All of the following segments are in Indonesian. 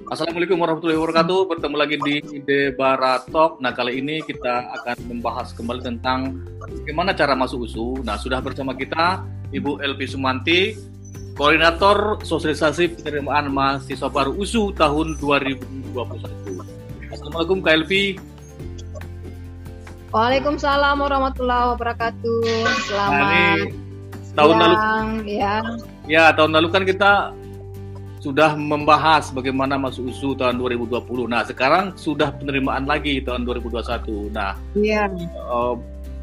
Assalamualaikum warahmatullahi wabarakatuh. Bertemu lagi di Debara Talk. Nah, kali ini kita akan membahas kembali tentang bagaimana cara masuk USU. Nah, sudah bersama kita Ibu Elvi Sumanti, Koordinator Sosialisasi Penerimaan Mahasiswa Baru USU tahun 2021. Assalamualaikum Kak Elvi. Waalaikumsalam warahmatullahi wabarakatuh. Selamat tahun lalu ya. Tahun lalu kan kita sudah membahas bagaimana masuk USU tahun 2020. Nah, sekarang sudah penerimaan lagi tahun 2021. Nah,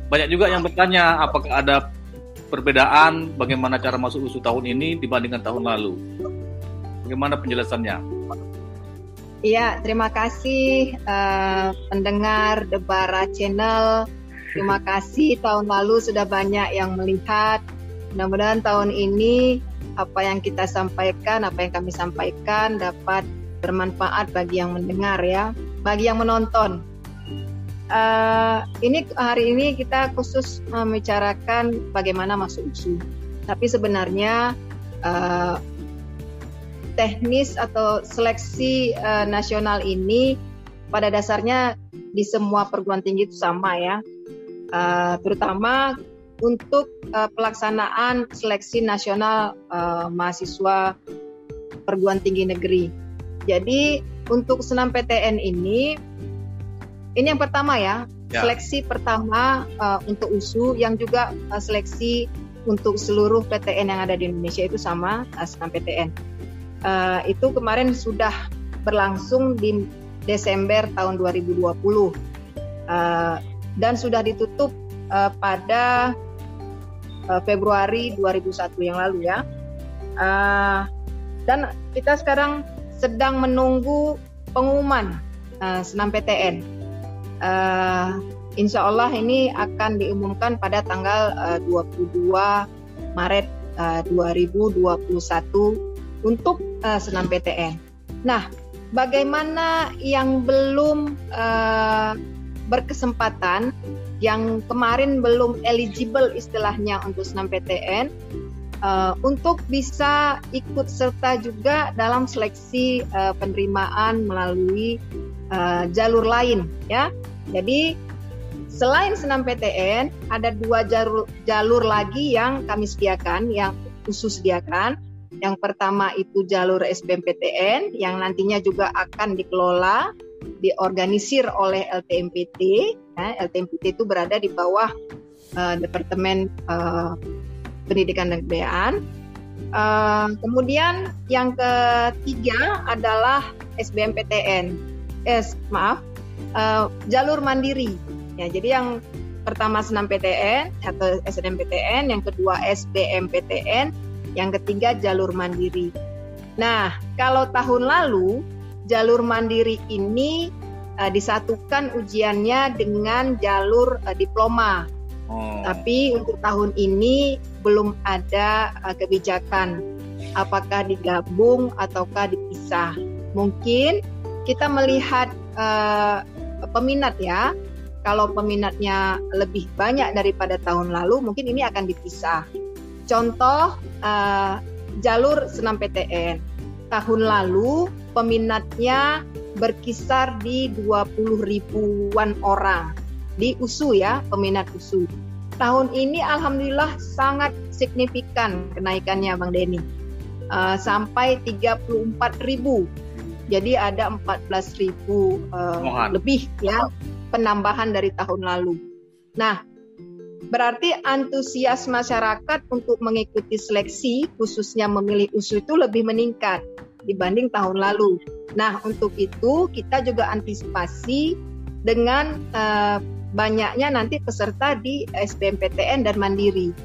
banyak juga yang bertanya apakah ada perbedaan bagaimana cara masuk USU tahun ini dibandingkan tahun lalu. Bagaimana penjelasannya? Iya, terima kasih pendengar Debara Channel. Terima kasih, tahun lalu sudah banyak yang melihat. Mudah-mudahan tahun ini apa yang kita sampaikan, apa yang kami sampaikan dapat bermanfaat bagi yang mendengar ya, bagi yang menonton. Hari ini kita khusus membicarakan bagaimana masuk USU. Tapi sebenarnya teknis atau seleksi nasional ini pada dasarnya di semua perguruan tinggi itu sama ya, terutama untuk pelaksanaan seleksi nasional mahasiswa perguruan tinggi negeri. Jadi untuk senam PTN ini yang pertama ya. Seleksi pertama untuk USU yang juga seleksi untuk seluruh PTN yang ada di Indonesia itu sama, senam PTN. Itu kemarin sudah berlangsung di Desember tahun 2020 dan sudah ditutup pada Februari 2001 yang lalu ya. Dan kita sekarang sedang menunggu pengumuman senam PTN. Insya Allah ini akan diumumkan pada tanggal 22 Maret 2021 untuk senam PTN. Nah, bagaimana yang belum berkesempatan, yang kemarin belum eligible istilahnya untuk senam PTN, untuk bisa ikut serta juga dalam seleksi penerimaan melalui jalur lain ya. Jadi selain senam PTN ada dua jalur lagi yang kami sediakan, yang khusus sediakan. Yang pertama itu jalur SBMPTN yang nantinya juga akan dikelola, diorganisir oleh LTMPT. LTMPT itu berada di bawah Departemen Pendidikan dan Kebudayaan. Kemudian yang ketiga adalah SBMPTN. Jalur mandiri. Ya, jadi yang pertama senam PTN atau SNMPTN, yang kedua SBMPTN, yang ketiga jalur mandiri. Nah, kalau tahun lalu jalur mandiri ini disatukan ujiannya dengan jalur diploma. Tapi untuk tahun ini belum ada kebijakan apakah digabung ataukah dipisah. Mungkin kita melihat peminat ya. Kalau peminatnya lebih banyak daripada tahun lalu, mungkin ini akan dipisah. Contoh jalur senam PTN. Tahun lalu peminatnya berkisar di 20 ribuan orang di USU ya, peminat USU. Tahun ini alhamdulillah sangat signifikan kenaikannya Bang Denny, sampai 34 ribu. Jadi ada 14 ribu lebih ya penambahan dari tahun lalu. Nah, berarti antusias masyarakat untuk mengikuti seleksi, khususnya memilih USU itu lebih meningkat dibanding tahun lalu. Nah, untuk itu kita juga antisipasi dengan banyaknya nanti peserta di SBMPTN dan Mandiri.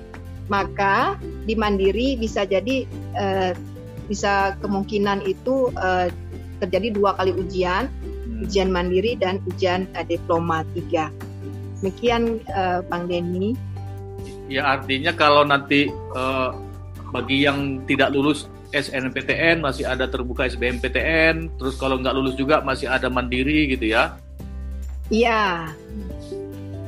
Maka di Mandiri bisa jadi bisa kemungkinan itu terjadi 2 kali ujian Mandiri dan ujian diploma 3. Demikian Bang Denny. Ya, artinya kalau nanti bagi yang tidak lulus SNMPTN masih ada terbuka SBMPTN, terus kalau nggak lulus juga masih ada Mandiri gitu ya? Iya,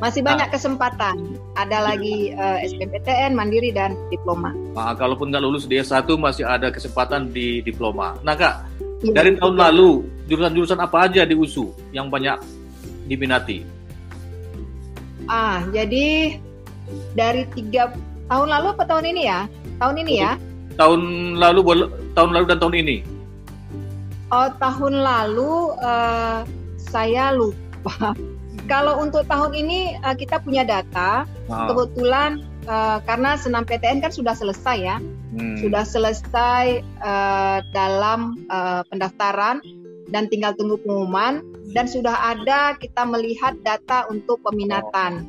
masih banyak kesempatan. Ada lagi SBMPTN, Mandiri, dan diploma. Nah, kalaupun nggak lulus di S1 masih ada kesempatan di diploma. Nah Kak, Iya, Dari tahun betul. lalu, jurusan-jurusan apa aja di USU yang banyak diminati? Jadi dari 3 tahun lalu apa tahun ini ya? Tahun ini ya? Tahun lalu dan tahun ini. Oh, tahun lalu saya lupa. Kalau untuk tahun ini kita punya data. Kebetulan karena senam PTN kan sudah selesai ya. Sudah selesai dalam pendaftaran dan tinggal tunggu pengumuman, dan sudah ada kita melihat data untuk peminatan.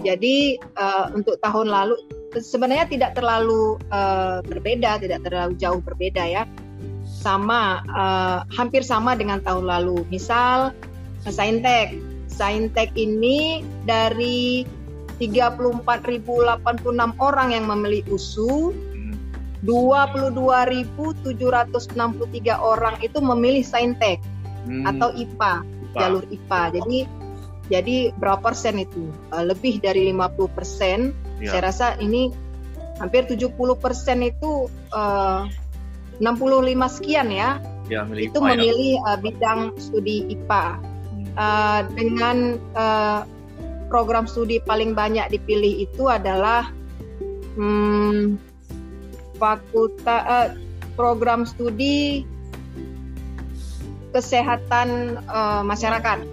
Jadi untuk tahun lalu sebenarnya tidak terlalu berbeda, tidak terlalu jauh berbeda ya. Sama, hampir sama dengan tahun lalu. Misal Saintek ini dari 34.086 orang yang memilih USU, 22.763 orang itu memilih Saintek atau IPA, jalur IPA. Jadi berapa persen itu? Lebih dari 50%. Ya. Saya rasa ini hampir 70% itu 65 sekian ya. Itu IPA, memilih bidang studi IPA. Dengan program studi paling banyak dipilih itu adalah program studi kesehatan masyarakat.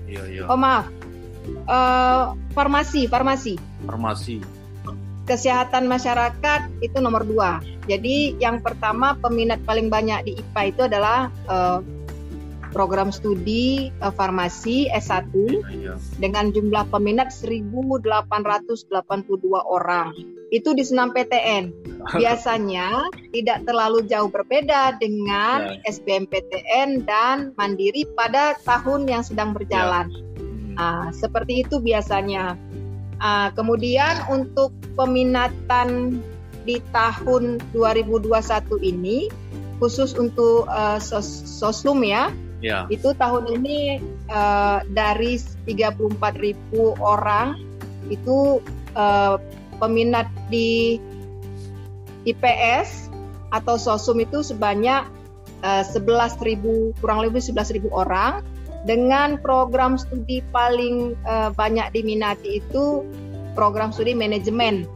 Iya. Oh maaf, farmasi. Kesehatan masyarakat itu nomor 2. Jadi yang pertama peminat paling banyak di IPA itu adalah program studi farmasi S1 dengan jumlah peminat 1.882 orang. Itu di senam PTN. Biasanya tidak terlalu jauh berbeda dengan SBMPTN dan Mandiri pada tahun yang sedang berjalan. Seperti itu biasanya. Kemudian untuk peminatan di tahun 2021 ini, khusus untuk Soslum ya, itu tahun ini dari 34.000 orang itu peminat di IPS atau Sosum itu sebanyak 11.000, kurang lebih 11.000 orang. Dengan program studi paling banyak diminati itu program studi manajemen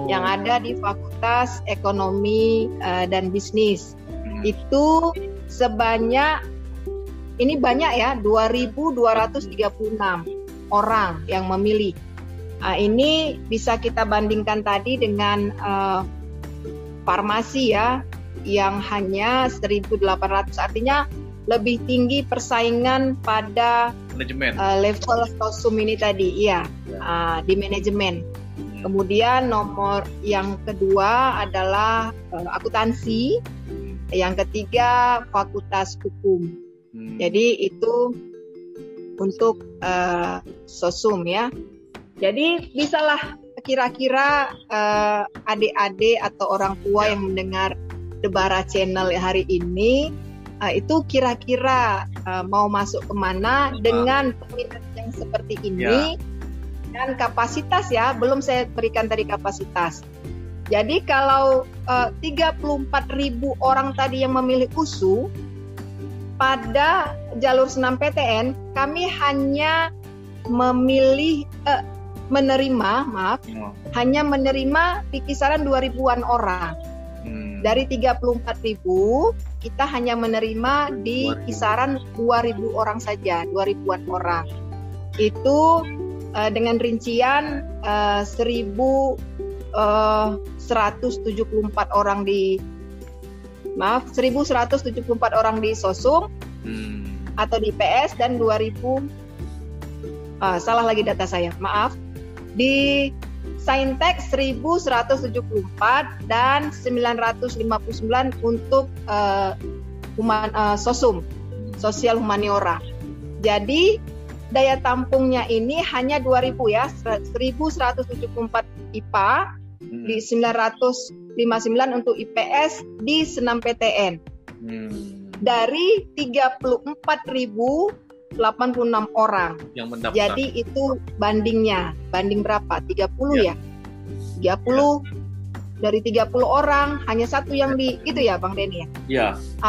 yang ada di Fakultas Ekonomi dan Bisnis. Itu sebanyak, ini banyak ya, 2.236 orang yang memilih. Ini bisa kita bandingkan tadi dengan farmasi ya, yang hanya 1.800, artinya lebih tinggi persaingan pada manajemen. Level Sosum ini tadi, di manajemen. Kemudian nomor yang kedua adalah akuntansi, yang ketiga Fakultas Hukum. Jadi itu untuk Sosum ya. Jadi bisalah kira-kira adik-adik atau orang tua yang mendengar Debara Channel hari ini, itu kira-kira mau masuk kemana dengan peminat yang seperti ini dan kapasitas ya, belum saya berikan tadi kapasitas. Jadi kalau 34.000 orang tadi yang memilih USU pada jalur senam PTN, kami hanya hanya menerima di kisaran 2.000-an orang. Dari 34.000 kita hanya menerima di kisaran 2.000 orang saja, 2.000-an orang. Itu dengan rincian 1.174 orang di 1.174 orang di Sosum atau di PS dan 2.000 salah lagi data saya, maaf. Di Saintek 1.174 dan 959 untuk Sosum, Sosial Humaniora. Jadi daya tampungnya ini hanya 2.000 ya, 1.174 IPA, di 959 untuk IPS di senam PTN. Dari 34.086 orang yang mendaftar. Jadi itu banding berapa? 30 ya? 30 dari 30 orang hanya satu yang itu ya Bang Denny ya. Iya.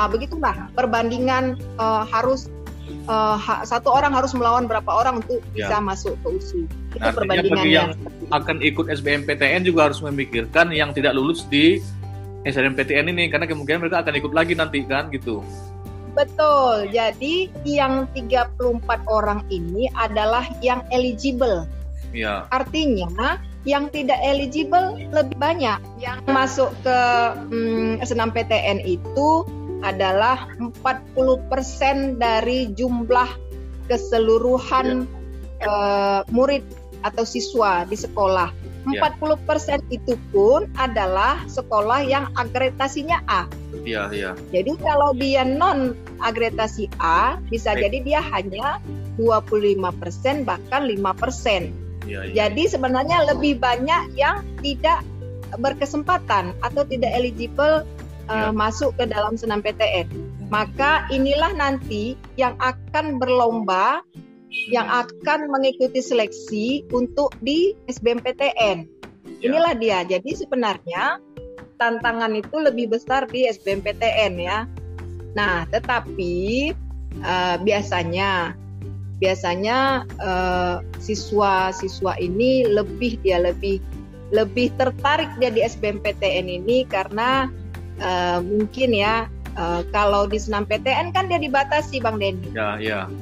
Begitulah perbandingan harus satu orang harus melawan berapa orang untuk bisa masuk ke USU. Itu perbandingannya. Bagi yang akan ikut SBMPTN juga harus memikirkan yang tidak lulus di SNMPTN ini, karena kemungkinan mereka akan ikut lagi nanti kan gitu. Betul. Jadi yang 34 orang ini adalah yang eligible. Ya. Artinya yang tidak eligible lebih banyak. Yang masuk ke SNMPTN itu adalah 40% dari jumlah keseluruhan murid atau siswa di sekolah. 40% itu pun adalah sekolah yang akreditasinya A. Iya, iya. Jadi kalau dia non akreditasi A, bisa jadi dia hanya 25% bahkan 5%. Ya. Jadi sebenarnya lebih banyak yang tidak berkesempatan atau tidak eligible masuk ke dalam SNMPTN. Maka inilah nanti yang akan berlomba, yang akan mengikuti seleksi untuk di SBMPTN. Inilah dia. Jadi sebenarnya tantangan itu lebih besar di SBMPTN ya. Nah, tetapi biasanya siswa-siswa ini lebih tertarik dia di SBMPTN ini karena mungkin ya kalau di SNMPTN kan dia dibatasi Bang Denny. Ya.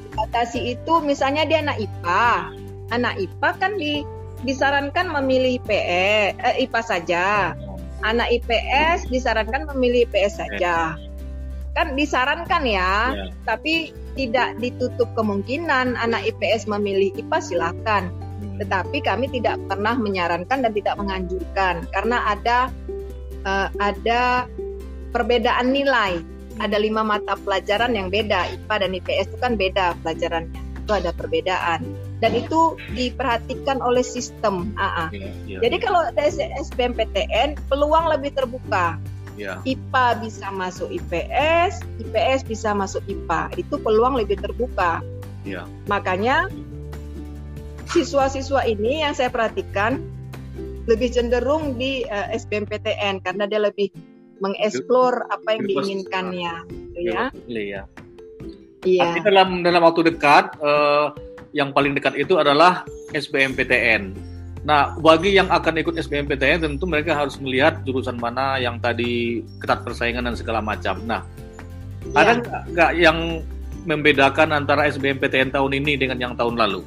Dibatasi itu misalnya dia anak IPA. Anak IPA kan disarankan memilih IPA saja. Anak IPS disarankan memilih IPS saja. Kan disarankan ya. Tapi tidak ditutup kemungkinan anak IPS memilih IPA silakan. Tetapi kami tidak pernah menyarankan dan tidak menganjurkan karena ada perbedaan nilai. Ada 5 mata pelajaran yang beda. IPA dan IPS itu kan beda pelajarannya. Itu ada perbedaan. Dan itu diperhatikan oleh sistem AA. Jadi kalau SBMPTN peluang lebih terbuka. IPA bisa masuk IPS, IPS bisa masuk IPA. Itu peluang lebih terbuka. Makanya siswa-siswa ini yang saya perhatikan lebih cenderung di SBMPTN karena dia lebih mengeksplor apa yang diinginkannya, ya. Iya. Tapi dalam waktu dekat, yang paling dekat itu adalah SBMPTN. Nah, bagi yang akan ikut SBMPTN tentu mereka harus melihat jurusan mana yang tadi ketat persaingan dan segala macam. Nah, ada nggak yang membedakan antara SBMPTN tahun ini dengan yang tahun lalu?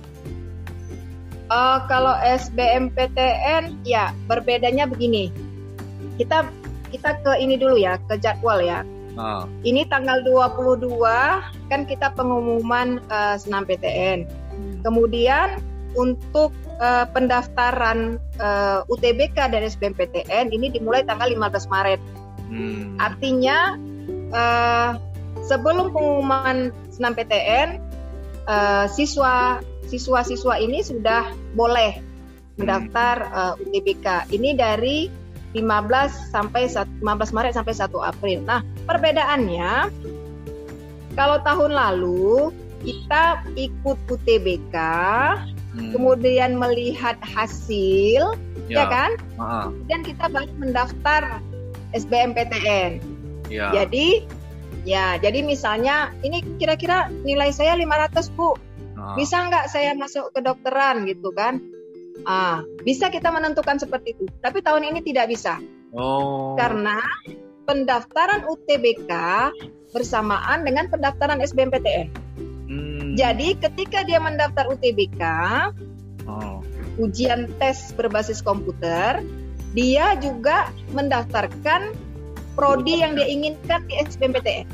Kalau SBMPTN ya berbedanya begini. Kita ke ini dulu ya, ke jadwal ya. Ini tanggal 22 kan kita pengumuman SNMPTN. Kemudian untuk pendaftaran UTBK dan SBMPTN ini dimulai tanggal 15 Maret. Artinya sebelum pengumuman SNMPTN siswa-siswa ini sudah boleh mendaftar UTBK. Ini dari 15 Maret sampai 1 April. Nah, perbedaannya kalau tahun lalu kita ikut UTBK, kemudian melihat hasil, ya kan? Dan kita baru mendaftar SBMPTN. Jadi misalnya ini kira-kira nilai saya 500 Bu. Bisa nggak saya masuk ke kedokteran gitu kan? Bisa kita menentukan seperti itu. Tapi tahun ini tidak bisa. Karena pendaftaran UTBK bersamaan dengan pendaftaran SBMPTN. Jadi ketika dia mendaftar UTBK, ujian tes berbasis komputer, dia juga mendaftarkan prodi yang dia inginkan di SBMPTN.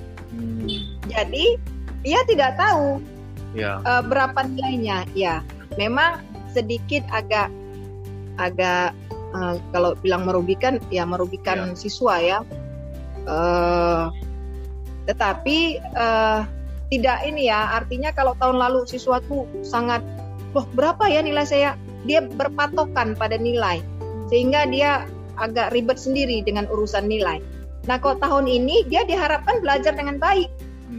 Jadi dia tidak tahu berapa nilainya. Ya, memang sedikit agak kalau bilang merugikan siswa ya. Tetapi tidak ini ya, artinya kalau tahun lalu siswa tuh sangat berapa ya nilai saya, dia berpatokan pada nilai sehingga dia agak ribet sendiri dengan urusan nilai. Nah, kalau tahun ini dia diharapkan belajar dengan baik,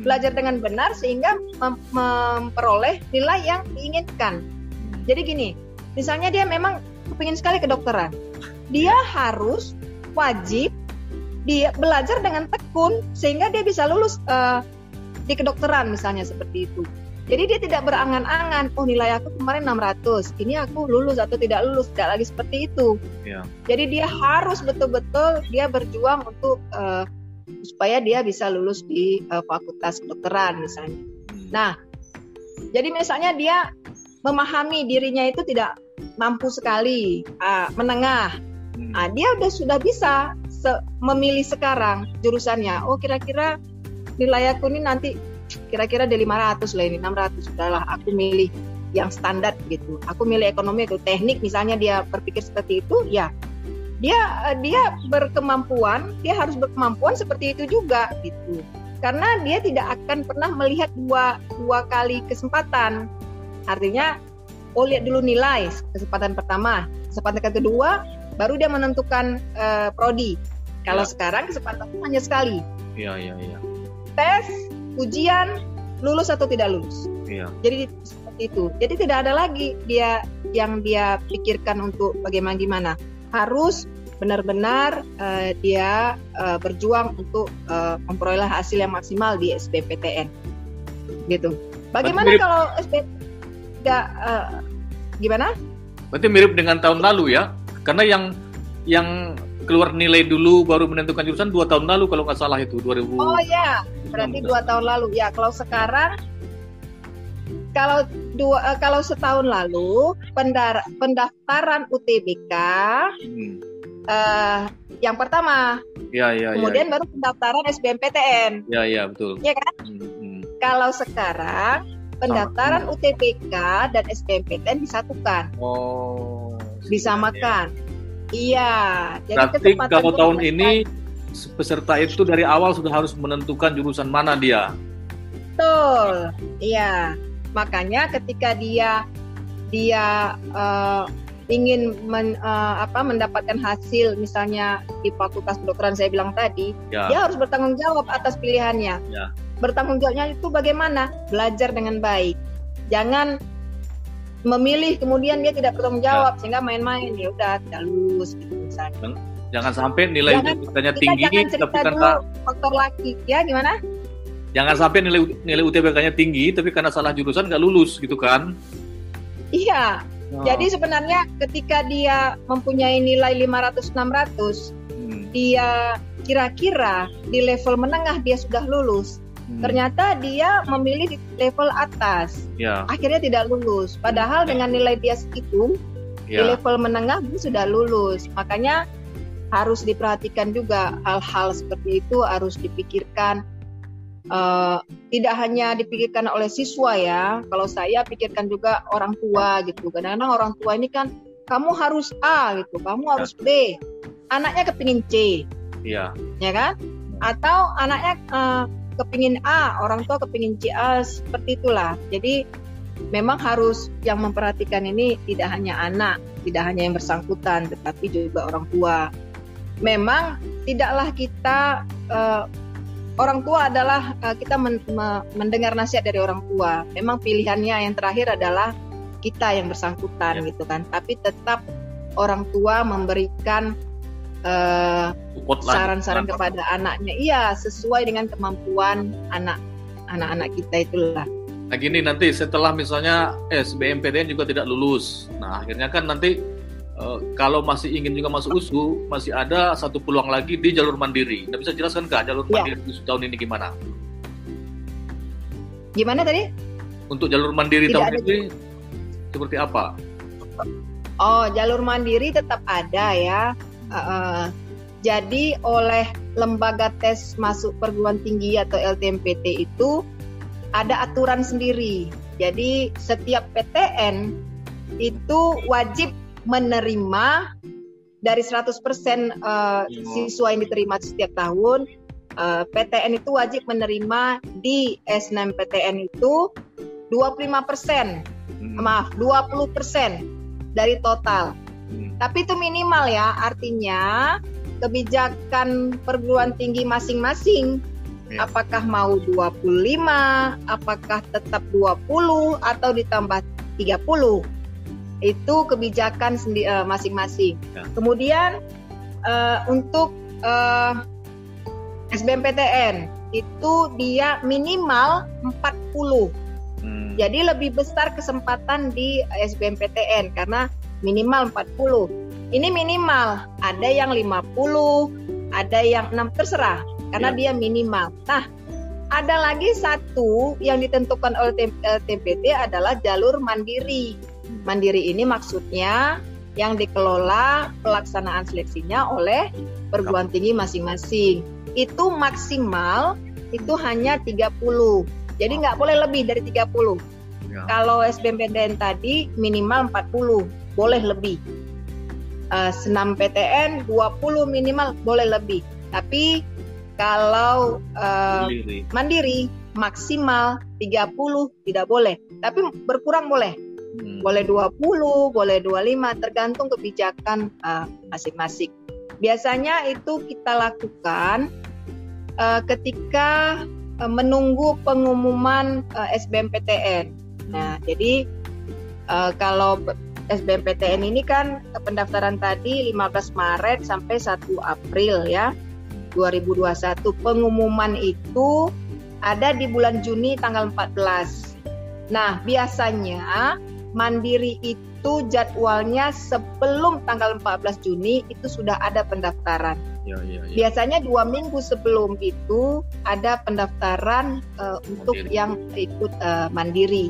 belajar dengan benar sehingga memperoleh nilai yang diinginkan. Jadi gini, misalnya dia memang kepingin sekali kedokteran, dia harus wajib dia belajar dengan tekun sehingga dia bisa lulus di kedokteran misalnya seperti itu. Jadi dia tidak berangan-angan, oh nilai aku kemarin 600, ini aku lulus atau tidak lulus, tidak lagi seperti itu. Yeah. Jadi dia harus betul-betul dia berjuang untuk supaya dia bisa lulus di fakultas kedokteran misalnya. Nah, jadi misalnya dia memahami dirinya itu tidak mampu sekali, menengah. Dia sudah bisa memilih sekarang jurusannya. Oh kira-kira nilai aku ini nanti kira-kira di 500 lah ini, 600 sudahlah aku milih yang standar gitu. Aku milih ekonomi atau teknik misalnya, dia berpikir seperti itu, ya dia berkemampuan, dia harus berkemampuan seperti itu juga gitu. Karena dia tidak akan pernah melihat dua kali kesempatan. Artinya, lihat dulu nilai kesempatan pertama, kesempatan kedua baru dia menentukan prodi. Kalau sekarang kesempatan hanya sekali. Iya. Tes, ujian, lulus atau tidak lulus. Iya. Jadi seperti itu. Jadi tidak ada lagi dia pikirkan untuk bagaimana. Harus benar-benar dia berjuang untuk memperoleh hasil yang maksimal di SBMPTN. Gitu. Bagaimana kalau SBM tidak gimana? Berarti mirip dengan tahun lalu ya? Karena yang keluar nilai dulu baru menentukan jurusan 2 tahun lalu kalau nggak salah itu 2000. Oh ya, berarti 2 tahun lalu ya. Kalau sekarang kalau setahun lalu pendaftaran UTBK yang pertama. Ya. Kemudian baru pendaftaran SBMPTN. Ya betul. Ya kan? Kalau sekarang pendaftaran UTBK dan SBMPTN disatukan. Oh. Disamakan. Iya. Jadi kalau tahun ini peserta itu dari awal sudah harus menentukan jurusan mana dia. Betul. Iya. Makanya ketika dia ingin mendapatkan hasil misalnya di fakultas kedokteran saya bilang tadi, dia harus bertanggung jawab atas pilihannya. Ya. Bertanggung jawabnya itu bagaimana? Belajar dengan baik. Jangan memilih kemudian dia tidak bertanggung jawab sehingga main-main, ya udah tidak lulus gitu misalnya. Jangan sampai nilai UTBK-nya tinggi tapi karena faktor laki, ya gimana? Jangan sampai nilai UTBK-nya tinggi tapi karena salah jurusan nggak lulus gitu kan? Iya. Jadi sebenarnya ketika dia mempunyai nilai 500-600, dia kira-kira di level menengah dia sudah lulus. Ternyata dia memilih di level atas, akhirnya tidak lulus. Padahal dengan nilai dia segitu, di level menengah dia sudah lulus. Makanya harus diperhatikan juga hal-hal seperti itu harus dipikirkan. Tidak hanya dipikirkan oleh siswa ya. Kalau saya pikirkan juga orang tua gitu. Kadang-kadang orang tua ini kan kamu harus A gitu, kamu harus B. Anaknya kepingin C, ya kan? Atau anaknya kepingin A, orang tua kepingin C, seperti itulah. Jadi memang harus yang memperhatikan ini tidak hanya anak, tidak hanya yang bersangkutan, tetapi juga orang tua. Memang tidaklah kita orang tua adalah kita mendengar nasihat dari orang tua. Memang pilihannya yang terakhir adalah kita yang bersangkutan gitu kan. Tapi tetap orang tua memberikan saran-saran kepada anaknya, sesuai dengan kemampuan anak-anak kita itulah. Nah gini, nanti setelah misalnya SBMPTN juga tidak lulus, nah akhirnya kan nanti kalau masih ingin juga masuk USU, masih ada satu peluang lagi di jalur mandiri. Anda bisa jelaskan nggak jalur mandiri USU tahun ini gimana? Gimana tadi? Untuk jalur mandiri tidak tahun ini seperti apa? Oh, jalur mandiri tetap ada ya. Jadi oleh lembaga tes masuk perguruan tinggi atau LTMPT itu ada aturan sendiri. Jadi setiap PTN itu wajib menerima dari 100% siswa yang diterima setiap tahun. PTN itu wajib menerima di SNMPTN itu 20% dari total. Tapi itu minimal ya, artinya kebijakan perguruan tinggi masing-masing, apakah mau 25, apakah tetap 20 atau ditambah 30, itu kebijakan masing-masing. Kemudian Untuk SBMPTN itu dia minimal 40. Jadi lebih besar kesempatan di SBMPTN karena minimal 40. Ini minimal, ada yang 50, ada yang 6, terserah karena dia minimal. Nah, ada lagi satu yang ditentukan oleh TMPT adalah jalur mandiri. Mandiri ini maksudnya yang dikelola pelaksanaan seleksinya oleh perguruan tinggi masing-masing. Itu maksimal itu hanya 30. Jadi nggak boleh lebih dari 30. Ya. Kalau SBMPTN tadi minimal 40, boleh lebih. Senam PTN 20 minimal, boleh lebih. Tapi kalau mandiri maksimal 30 tidak boleh. Tapi berkurang boleh. Boleh 20, boleh 25, tergantung kebijakan masing-masing. Biasanya itu kita lakukan ketika menunggu pengumuman SBMPTN. Nah, jadi kalau SBMPTN ini kan pendaftaran tadi 15 Maret sampai 1 April ya 2021. Pengumuman itu ada di bulan Juni tanggal 14. Nah, biasanya mandiri itu jadwalnya sebelum tanggal 14 Juni itu sudah ada pendaftaran. Ya. Biasanya 2 minggu sebelum itu ada pendaftaran untuk yang ikut mandiri.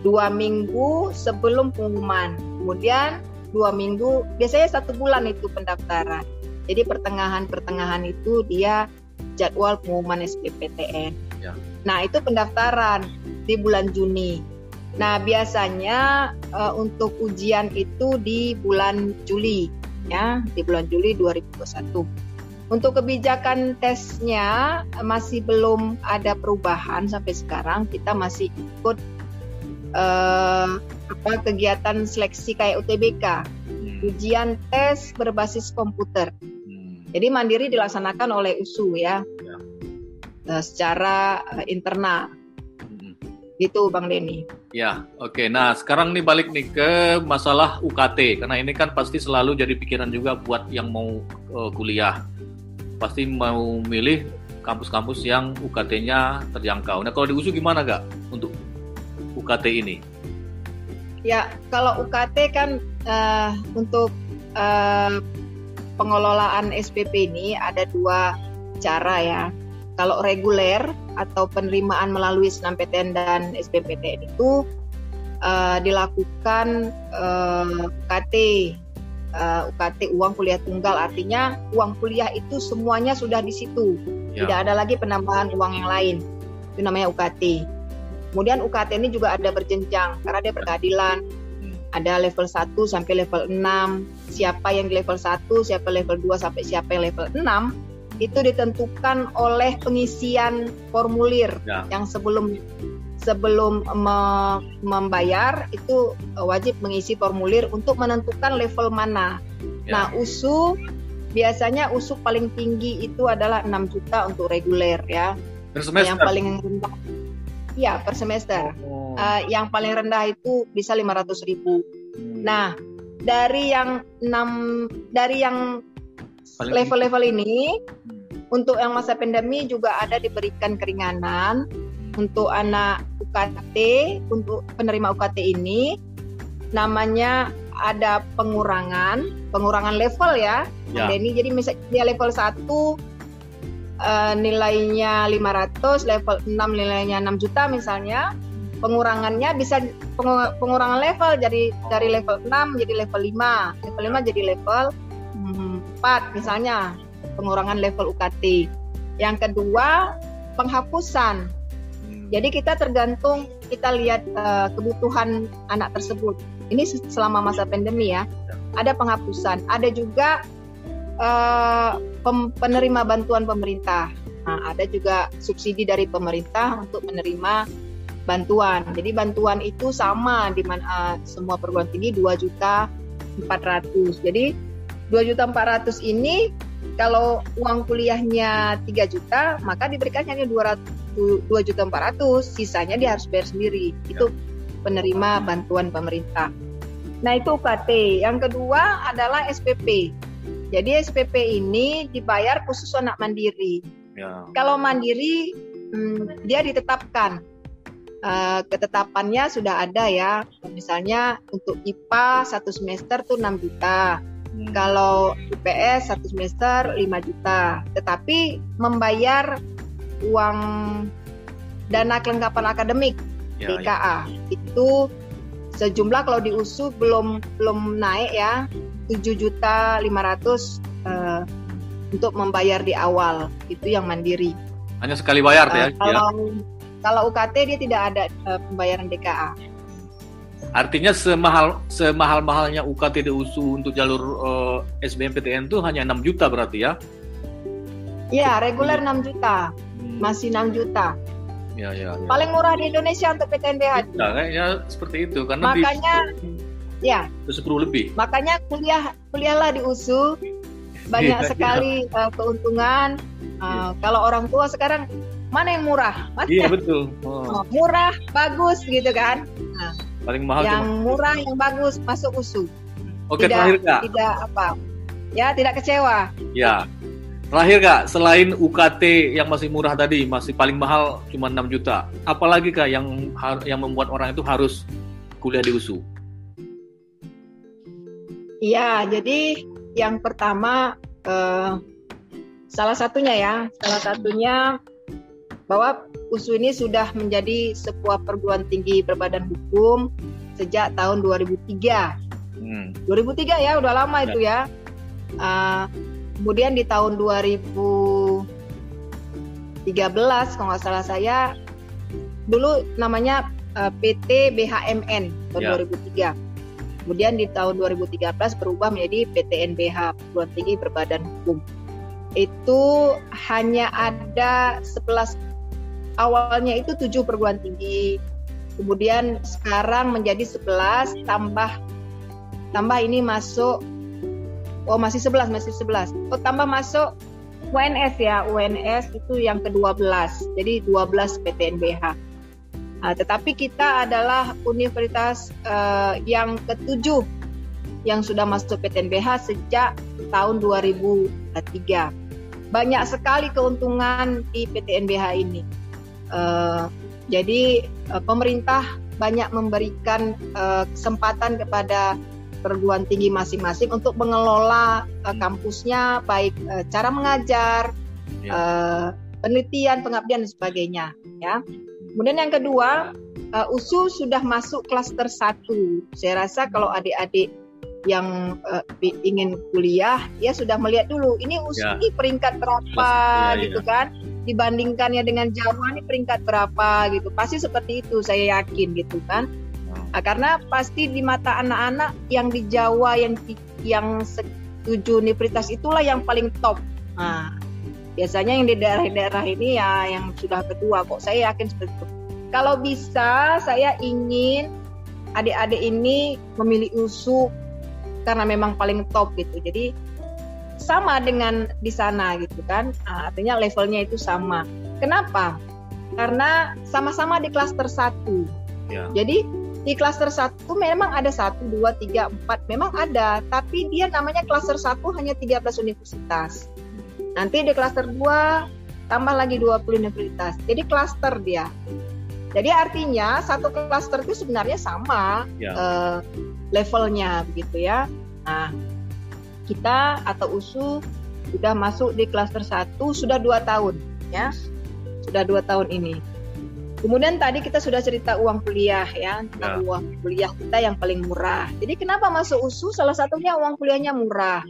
2 minggu sebelum pengumuman. Kemudian 2 minggu, biasanya 1 bulan itu pendaftaran. Jadi pertengahan itu dia jadwal pengumuman SBMPTN. Ya. Nah, itu pendaftaran di bulan Juni. Nah, biasanya untuk ujian itu di bulan Juli. Ya, di bulan Juli 2021. Untuk kebijakan tesnya masih belum ada perubahan sampai sekarang. Kita masih ikut kegiatan seleksi kayak UTBK, ujian tes berbasis komputer. Jadi mandiri dilaksanakan oleh USU ya. Secara internal. Gitu Bang Denny. Ya, oke. Nah, sekarang nih balik nih ke masalah UKT. Karena ini kan pasti selalu jadi pikiran juga buat yang mau kuliah. Pasti mau milih kampus-kampus yang UKT-nya terjangkau. Nah, kalau di USU gimana Kak untuk UKT ini? Ya, kalau UKT kan untuk pengelolaan SPP ini ada 2 cara ya. Kalau reguler atau penerimaan melalui SNMPTN dan SBMPTN itu dilakukan UKT uang kuliah tunggal, artinya uang kuliah itu semuanya sudah di situ, tidak ada lagi penambahan uang yang lain, itu namanya UKT. Kemudian UKT ini juga ada berjenjang karena dia berkeadilan, ada level 1 sampai level 6, siapa yang di level 1, siapa level 2 sampai siapa yang level 6 itu ditentukan oleh pengisian formulir yang sebelum membayar itu wajib mengisi formulir untuk menentukan level mana. Nah, USU biasanya USU paling tinggi itu adalah 6 juta untuk reguler ya. Per semester? Yang paling rendah per semester. Yang paling rendah itu bisa 500.000. Nah, dari yang level-level ini untuk yang masa pandemi juga ada diberikan keringanan untuk anak UKT, untuk penerima UKT ini namanya ada pengurangan level ya. Denny, jadi misalnya dia level 1 nilainya 500, level 6 nilainya 6 juta misalnya, pengurangannya bisa pengurangan level jadi dari level 6 jadi level 5, level 5 jadi level 4 misalnya, pengurangan level UKT. Yang kedua, penghapusan. Jadi kita tergantung, kita lihat kebutuhan anak tersebut. Ini selama masa pandemi ya. Ada penghapusan, ada juga penerima bantuan pemerintah. Nah, ada juga subsidi dari pemerintah untuk menerima bantuan. Jadi bantuan itu sama di mana semua perguruan tinggi 2.400.000. Jadi 2.400.000 ini kalau uang kuliahnya 3 juta, maka diberikan hanya 2.400.000, sisanya dia harus bayar sendiri. Itu penerima bantuan pemerintah. Nah, itu UKT. Yang kedua adalah SPP. Jadi SPP ini dibayar khusus anak mandiri. Ya. Kalau mandiri dia ditetapkan. Ketetapannya sudah ada ya. Misalnya untuk IPA 1 semester tuh 6 juta. Kalau IPS 1 semester 5 juta. Tetapi membayar uang dana kelengkapan akademik DKA itu sejumlah kalau di USU belum naik ya 7.500.000 untuk membayar di awal. Itu yang mandiri. Hanya sekali bayar ya. Kalau UKT dia tidak ada pembayaran DKA. Artinya semahal-mahalnya UKT di USU untuk jalur SBMPTN itu hanya 6 juta berarti ya? Iya, reguler 6 juta. Masih 6 juta. Ya. Paling murah di Indonesia untuk PTNBH. Nah, kayaknya seperti itu karena makanya ya 10 lebih. Makanya kuliahlah di USU banyak sekali keuntungan. Kalau orang tua sekarang mana yang murah? Iya betul. Murah, bagus gitu kan. Paling mahal yang murah, yang bagus masuk USU. Oke, terakhir Kak. Tidak apa? Ya, tidak kecewa. Ya. Terakhir Kak, selain UKT yang masih murah tadi, masih paling mahal cuma 6 juta. Apalagi Kak yang membuat orang itu harus kuliah di USU? Iya, jadi yang pertama salah satunya bahwa USU ini sudah menjadi sebuah perguruan tinggi berbadan hukum sejak tahun 2003. 2003 ya, udah lama itu ya. Kemudian di tahun 2013 kalau nggak salah saya, dulu namanya PT BHMN tahun 2003. Kemudian di tahun 2013 berubah menjadi PTNBH, Perguruan Tinggi Berbadan Hukum. Itu hanya ada 11, awalnya itu 7 perguruan tinggi. Kemudian sekarang menjadi 11 tambah ini masuk masih 11. Tambah masuk UNS ya. UNS itu yang ke-12. Jadi 12 PTNBH. Tetapi kita adalah universitas yang ke-7 yang sudah masuk PTNBH sejak tahun 2003. Banyak sekali keuntungan di PTNBH ini. Jadi pemerintah banyak memberikan kesempatan kepada perguruan tinggi masing-masing untuk mengelola kampusnya, baik cara mengajar, penelitian, pengabdian dan sebagainya. Ya. Kemudian yang kedua, USU sudah masuk klaster 1. Saya rasa kalau adik-adik yang ingin kuliah, ya sudah melihat dulu ini USU ini peringkat berapa gitu kan, dibandingkannya dengan Jawa ini peringkat berapa gitu. Pasti seperti itu saya yakin gitu kan. Karena pasti di mata anak-anak yang di Jawa yang 7 universitas itulah yang paling top. Biasanya yang di daerah-daerah ini ya yang sudah kedua kok. Saya yakin seperti itu. Kalau bisa saya ingin adik-adik ini memilih USU karena memang paling top gitu. Jadi sama dengan di sana gitu kan. Artinya levelnya itu sama. Kenapa? Karena sama-sama di klaster 1. Jadi di klaster 1 memang ada 1, 2, 3, 4 memang ada, tapi dia namanya klaster 1 hanya 13 universitas. Nanti di klaster 2 tambah lagi 20 universitas. Jadi klaster dia. Jadi artinya satu klaster itu sebenarnya sama levelnya begitu ya. Nah, kita atau USU sudah masuk di klaster 1 sudah 2 tahun ya. Sudah 2 tahun ini. Kemudian tadi kita sudah cerita uang kuliah ya, tentang uang kuliah kita yang paling murah. Jadi kenapa masuk USU? Salah satunya uang kuliahnya murah.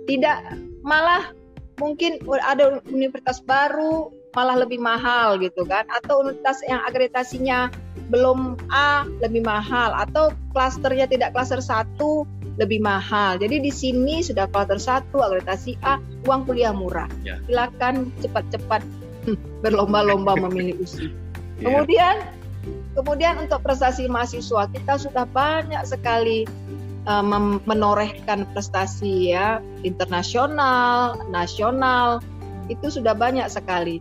Tidak, malah mungkin ada universitas baru malah lebih mahal gitu kan, atau universitas yang akreditasinya belum A lebih mahal, atau klasternya tidak klaster 1 lebih mahal. Jadi di sini sudah klaster 1 akreditasi A, uang kuliah murah. Silakan cepat-cepat berlomba-lomba memilih USU. Kemudian untuk prestasi mahasiswa kita sudah banyak sekali menorehkan prestasi ya, internasional, nasional, itu sudah banyak sekali.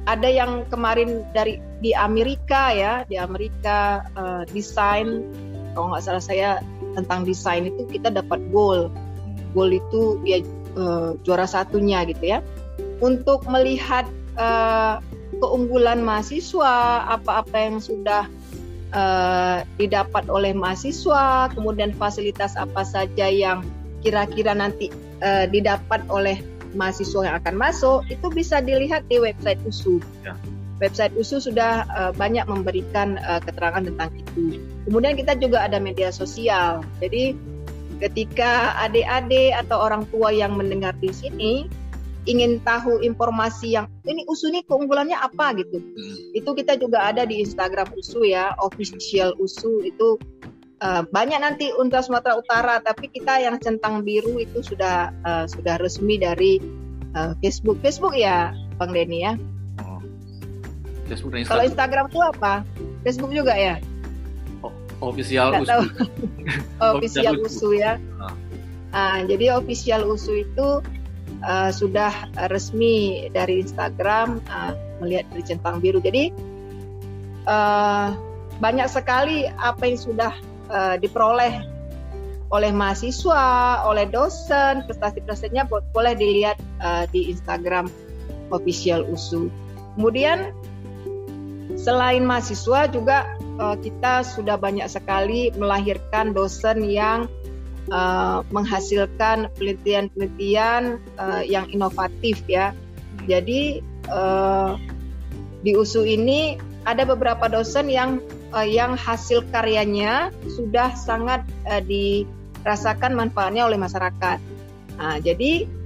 Ada yang kemarin di Amerika ya, di Amerika desain kalau nggak salah saya tentang desain itu kita dapat gold itu ya juara satunya gitu ya. Untuk melihat keunggulan mahasiswa, apa-apa yang sudah didapat oleh mahasiswa, kemudian fasilitas apa saja yang kira-kira nanti didapat oleh mahasiswa yang akan masuk, itu bisa dilihat di website USU. Ya. Website USU sudah banyak memberikan keterangan tentang itu. Kemudian kita juga ada media sosial. Jadi ketika adik-adik atau orang tua yang mendengar di sini ingin tahu informasi yang ini USU ini keunggulannya apa gitu, itu kita juga ada di Instagram USU ya, official USU itu banyak nanti untuk Sumatera Utara, tapi kita yang centang biru itu sudah resmi dari Facebook ya, Bang Denny ya. Facebook dan Instagram. Kalau Instagram itu apa? Facebook juga ya? Official USU. Official USU ya. Jadi official USU itu sudah resmi dari Instagram, melihat dari centang biru. Jadi banyak sekali apa yang sudah diperoleh oleh mahasiswa, oleh dosen, prestasi-prestasinya boleh dilihat di Instagram official USU. Kemudian selain mahasiswa juga kita sudah banyak sekali melahirkan dosen yang menghasilkan penelitian-penelitian yang inovatif ya. Jadi di USU ini ada beberapa dosen yang hasil karyanya sudah sangat dirasakan manfaatnya oleh masyarakat. Jadi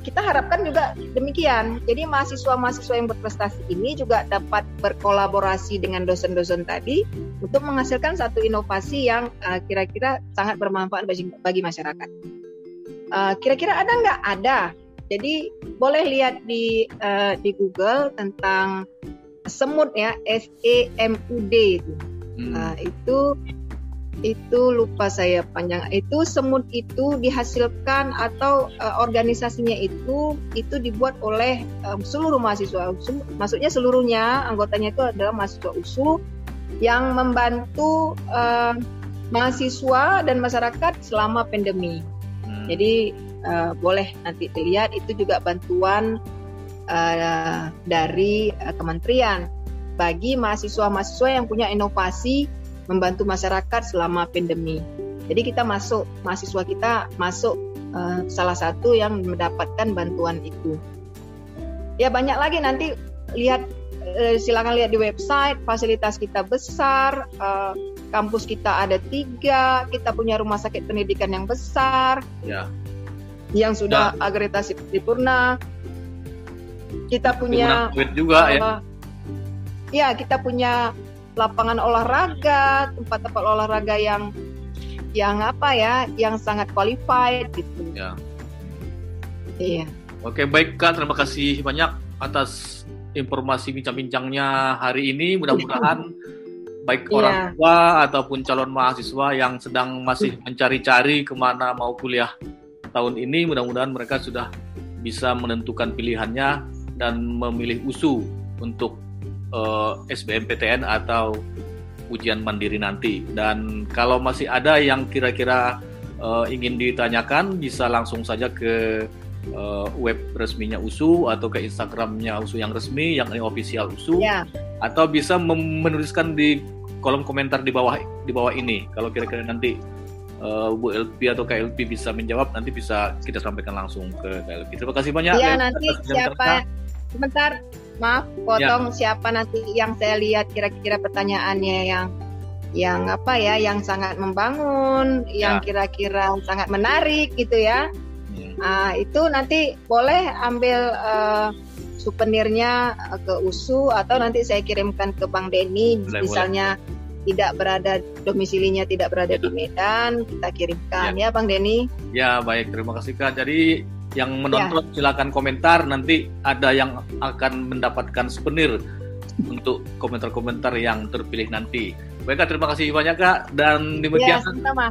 kita harapkan juga demikian. Jadi mahasiswa-mahasiswa yang berprestasi ini juga dapat berkolaborasi dengan dosen-dosen tadi untuk menghasilkan satu inovasi yang kira-kira sangat bermanfaat bagi masyarakat. Kira-kira ada nggak? Ada. Jadi boleh lihat di Google tentang semut ya, SEMUD itu. Itu lupa saya panjang. Itu semut itu dihasilkan atau organisasinya itu dibuat oleh seluruh mahasiswa. Maksudnya seluruhnya anggotanya itu adalah mahasiswa USU yang membantu mahasiswa dan masyarakat selama pandemi. Jadi boleh nanti dilihat, itu juga bantuan dari kementerian bagi mahasiswa-mahasiswa yang punya inovasi membantu masyarakat selama pandemi. Jadi mahasiswa kita masuk salah satu yang mendapatkan bantuan itu. Ya banyak lagi, nanti silakan lihat di website. Fasilitas kita besar, kampus kita ada 3, kita punya rumah sakit pendidikan yang besar, ya, yang sudah akreditasi sempurna. Kita punya juga ya. Ya, kita punya lapangan olahraga, tempat-tempat olahraga yang sangat qualified gitu. Ya. Iya. Oke, baik Kak, terima kasih banyak atas informasi bincang-bincangnya hari ini. Mudah-mudahan baik orang tua ataupun calon mahasiswa yang sedang masih mencari-cari kemana mau kuliah tahun ini, mudah-mudahan mereka sudah bisa menentukan pilihannya dan memilih USU untuk SBMPTN atau ujian mandiri nanti. Dan kalau masih ada yang kira-kira ingin ditanyakan, bisa langsung saja ke web resminya USU atau ke Instagramnya USU yang resmi, yang official USU, atau bisa menuliskan di kolom komentar di bawah ini. Kalau kira-kira nanti Bu LP atau KLP bisa menjawab, nanti bisa kita sampaikan langsung ke KLP. Terima kasih banyak. Ya, nanti sebentar. Maaf, potong siapa nanti yang saya lihat kira-kira pertanyaannya yang sangat membangun, yang kira-kira sangat menarik gitu ya. Itu nanti boleh ambil souvenirnya ke USU atau nanti saya kirimkan ke Bang Denny, misalnya domisilinya tidak berada di Medan, kita kirimkan ya Bang Denny. Ya, baik, terima kasih Kak. Jadi yang menonton silakan komentar, nanti ada yang akan mendapatkan souvenir untuk komentar-komentar yang terpilih nanti. Baik Kak, terima kasih banyak Kak, dan demikian. Sama.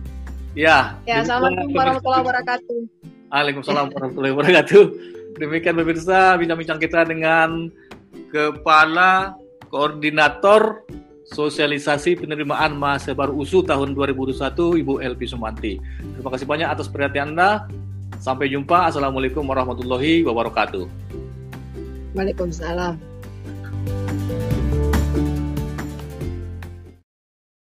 Ya. Assalamualaikum warahmatullahi wabarakatuh. Waalaikumsalam warahmatullahi wabarakatuh. Demikian pemirsa bincang-bincang kita dengan Kepala Koordinator Sosialisasi Penerimaan Mahasiswa Baru USU tahun 2021, Ibu Elvi Sumanti. Terima kasih banyak atas perhatian Anda. Sampai jumpa. Assalamualaikum warahmatullahi wabarakatuh. Waalaikumsalam.